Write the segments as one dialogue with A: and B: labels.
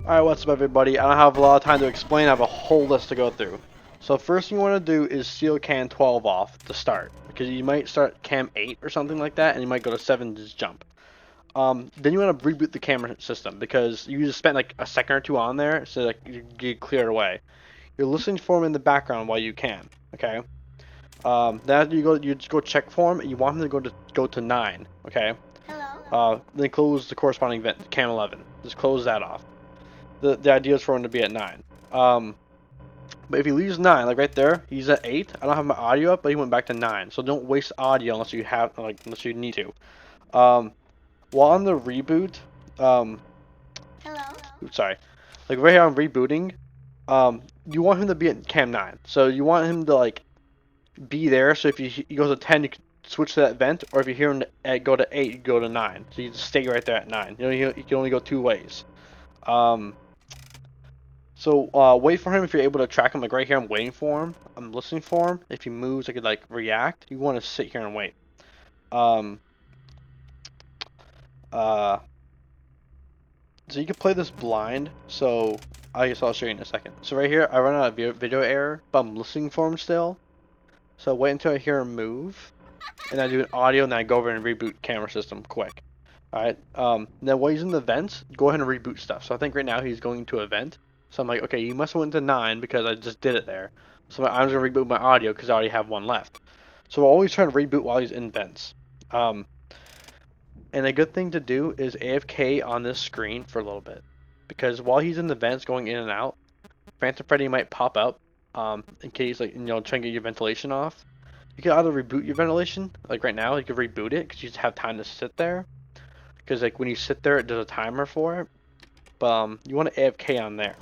A: Alright, what's up everybody? I don't have a lot of time to explain, I have a whole list to go through. So first thing you want to do is seal cam 12 off to start. Because you might start cam 8 or something like that, and you might go to 7 to just jump. Then you want to reboot the camera system, because you just spent like a second or two on there, so like you get cleared away. You're listening for him in the background while you can, okay? Then after you just go check for him, and you want him to go to 9, okay? Then close the corresponding vent, cam 11. Just close that off. The idea is for him to be at 9. But if he leaves 9, like right there, he's at 8. I don't have my audio up, but he went back to 9. So don't waste audio unless you need to. While on the reboot, oops, sorry, like right here on rebooting, you want him to be at cam 9. So you want him to like be there. So if he goes to 10, you can switch to that vent, or if you hear him go to 8, you go to 9. So you just stay right there at 9. You know, you can only go 2 ways. So wait for him if you're able to track him. Like right here, I'm waiting for him. I'm listening for him. If he moves, I could like react. You want to sit here and wait. So you can play this blind. So I guess I'll show you in a second. So right here, I run out of video error, but I'm listening for him still. So wait until I hear him move, and I do an audio, and then I go over and reboot camera system quick. Alright. Then while he's in the vents, go ahead and reboot stuff. So I think right now he's going to a vent. So I'm like, okay, you must have went to 9 because I just did it there. So I'm just going to reboot my audio because I already have one left. So we'll always try to reboot while he's in vents. And a good thing to do is AFK on this screen for a little bit. Because while he's in the vents going in and out, Phantom Freddy might pop up in case, like, try and get your ventilation off. You can either reboot your ventilation, like right now, you can reboot it because you just have time to sit there. Because like when you sit there, it does a timer for it. But you want to AFK on there.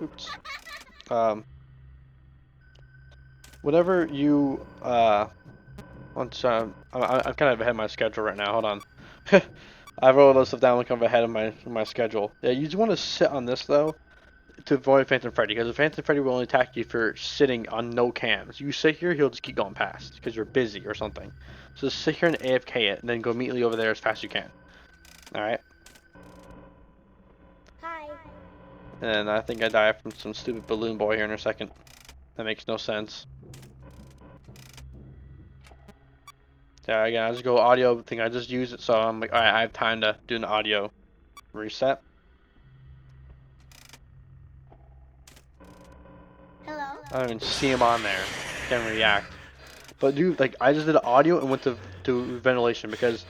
A: Oops. Whenever you I'm kind of ahead of my schedule right now. Hold on. I wrote all this stuff down, kind of ahead of my schedule. Yeah, you just want to sit on this though to avoid Phantom Freddy, because the Phantom Freddy will only attack you for sitting on no cams. You sit here, he'll just keep going past because you're busy or something. So just sit here and AFK it, and then go immediately over there as fast as you can. All right. And I think I die from some stupid balloon boy here in a second. That makes no sense. Yeah, again, I just go audio thing. I just use it, so I'm like, alright, I have time to do an audio reset. I don't even see him on there. Can't react. But dude, like, I just did audio and went to ventilation because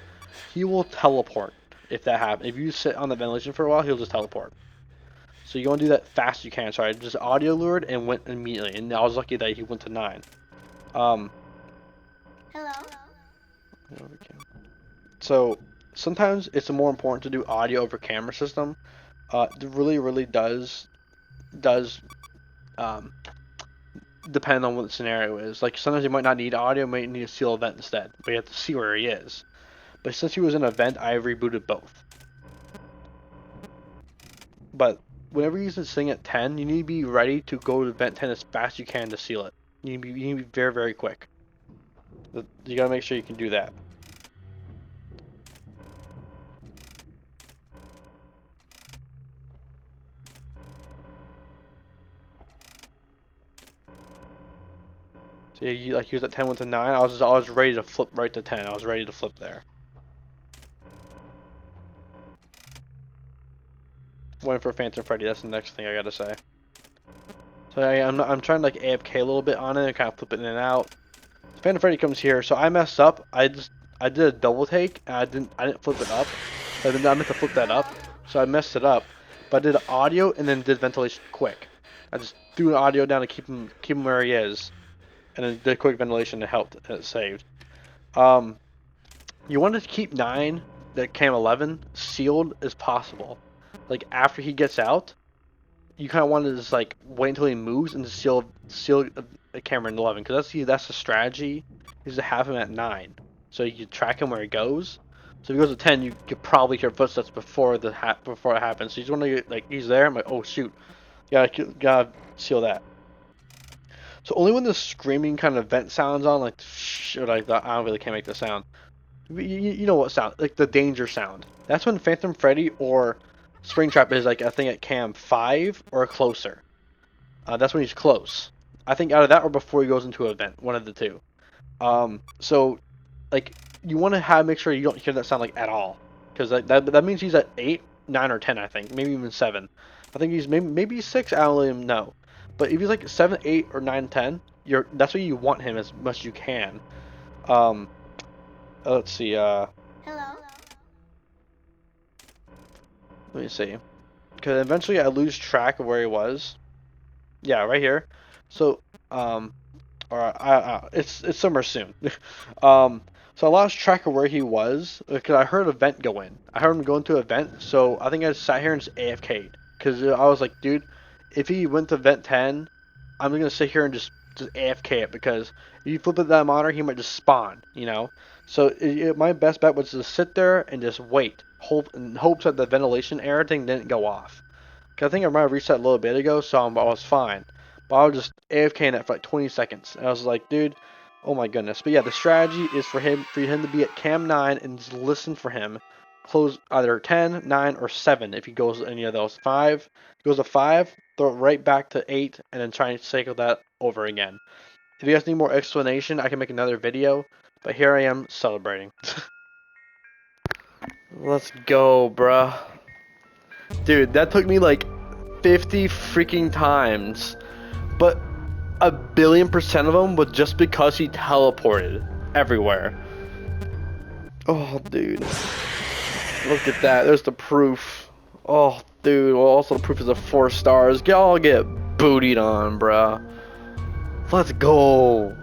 A: he will teleport if that happens. If you sit on the ventilation for a while, he'll just teleport. So you want to do that fast as you can. So I just audio lured and went immediately, and I was lucky that he went to 9. So sometimes it's more important to do audio over camera system. It really does depend on what the scenario is. Like sometimes you might not need audio, you might need a seal event instead, but you have to see where he is. But since he was in an event, I rebooted both. But whenever you're sitting at 10, you need to be ready to go to vent 10 as fast as you can to seal it. You need to be very, very quick. You gotta make sure you can do that. So yeah, he was at 10, went to 9. I was ready to flip right to 10. I was ready to flip there. Waiting for Phantom Freddy. That's the next thing I gotta say. So I'm trying to like AFK a little bit on it and kind of flip it in and out. So Phantom Freddy comes here. So I messed up. I did a double take and I didn't flip it up. I meant to flip that up. So I messed it up. But I did audio and then did ventilation quick. I just threw an audio down to keep him where he is, and then did quick ventilation to help, and it saved. You want to keep 9, the cam 11, sealed as possible. Like after he gets out, you kind of want to just like wait until he moves and just seal the camera in 11, because that's the strategy, is to have him at 9, so you can track him where he goes. So if he goes to 10, you could probably hear footsteps before it happens. So you just want to get, like, he's there. I'm like, oh shoot, gotta seal that. So only when the screaming kind of vent sounds on, like shh, or like that, I don't really can't make the sound. You know what sound, like the danger sound. That's when Phantom Freddy or Springtrap is like I think at cam 5 or closer. That's when he's close. I think out of that or before he goes into an event, one of the two. So like you want to have make sure you don't hear that sound like at all, because that means he's at 8, 9, or 10. I think maybe even 7. I think he's maybe 6. I don't even know. But if he's like 7, 8, or 9, 10, that's what you want him as much as you can. Um, let's see.
B: Hello.
A: Let me see. Because eventually I lose track of where he was. Yeah, right here. So, or it's somewhere soon. So I lost track of where he was because I heard a vent go in. I heard him go into a vent, so I think I just sat here and just AFK'd. Because I was like, dude, if he went to vent 10, I'm gonna sit here and just AFK it because if you flip it that monitor, he might just spawn, you know. So my best bet was to sit there and just wait, hope in hopes that the ventilation error thing didn't go off. Cause I think I might have reset a little bit ago, so I was fine. But I was just AFKing it for like 20 seconds. And I was like, dude, oh my goodness. But yeah, the strategy is for him to be at cam 9 and just listen for him. Close either 10, 9, or 7 if he goes any of those. 5, if he goes to 5, throw it right back to 8, and then try and cycle that over again. If you guys need more explanation, I can make another video. But here I am celebrating. Let's go, bruh. Dude, that took me like 50 freaking times. But a billion% of them was just because he teleported everywhere. Oh, dude. Look at that. There's the proof. Oh, dude. Well, also the proof is the 4 stars. Y'all get bootied on, bruh. Let's go.